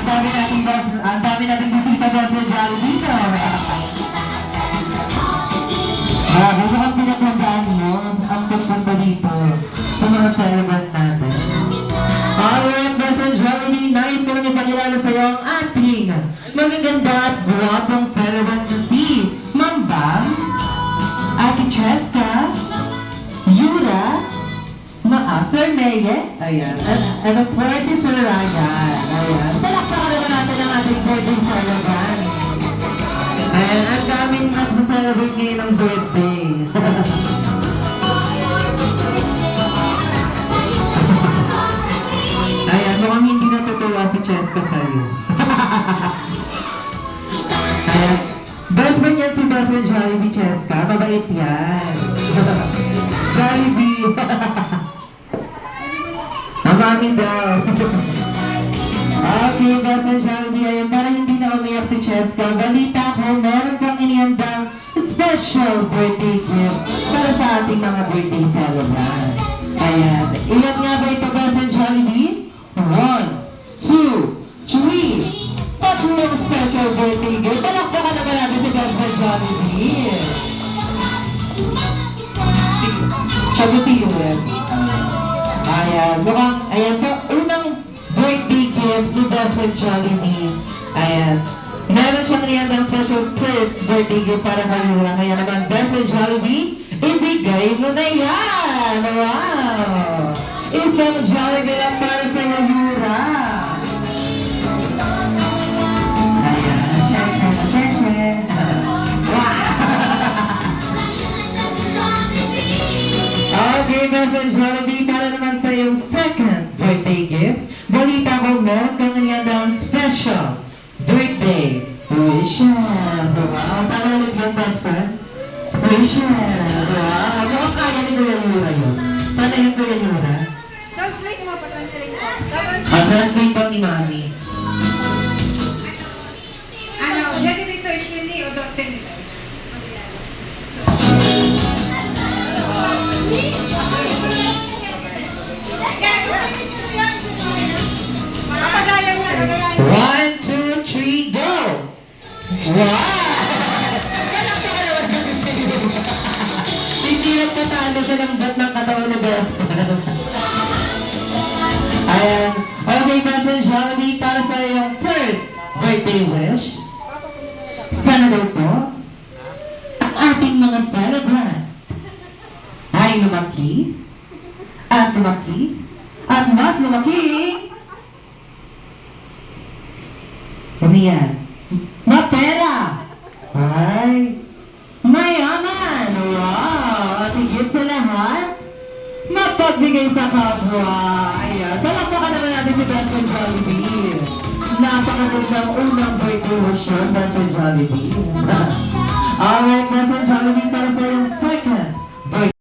ang dami natin bisita boss ng Jollibee, no? Gusto kang pinagandaan mo, ang punta dito sa mga celebrant natin. Alright, boss ng Jollibee, nais ko lang ipakilala sa'yo ang ating magaganda at guwapong celebrant na si Ma'am Bam, Ate Cheska, Yura, Sir Meye, ayan, and of course, si Sir Ryan, ayan. Talakpakan naman natin ang ating birthday celebrant. Ayan, ang daming nag-celebrate ngayon ng birthday. Ayan, mukhang hindi natutuwa si Cheska sa'yo. Ayan, best friend yan si best friend Jollibee Cheska, mabait yan. Jollibee. Ang amin daw. Okay, best friend Jollibee, ayun, para hindi na umiyak si Cheska, balita ko, meron kang inihandang special birthday gift para sa ating mga birthday celebrant. Ayan, ilan nga ba ito, best friend Jollibee? 1, 2, 3, tatlong special birthday gift. Talakpakan naman natin si best friend Jollibee. Sagutin yung web. Ayan, mukhang, ayan po, unang birthday gift ni best friend Jollibee. Ayan, meron siyang riyan ng special first birthday gift para kay Yura. Kaya naman, best friend Jollibee, ibigay mo na yan! Wow! Isang Jollibee lang para sa Yura. Ayan, share. Okay, best friend Jollibee, para naman sa iyong second birthday gift, balita ko meron kang niyandang special birthday wishes. Wow, sana ulit yung best friend? Wishes. Wow, mukhang kaya ni Kuya Yura yun. Sana yung Kuya Yura? Translate mo pa, translate mo. Translate pa ni Mami. Ano, generator ni o doctor nila? One, two, three, go! Wow! Hindi lang tatalo sa lambat ng katawan na best. Ayan. Okay, best friend Jollibee, para sa iyong first birthday wish. Sana daw po, ang ating mga celebrant ay lumaki, at mas lumaki, ano yan? Mapera! Ay! Mayaman! Wow! At higit sa lahat, mapagbigay sa kapwa! Ayan! Talakpakan naman natin si best friend Jollibee! Napakagandang unang birthday wish yun, best friend Jollibee! Alright!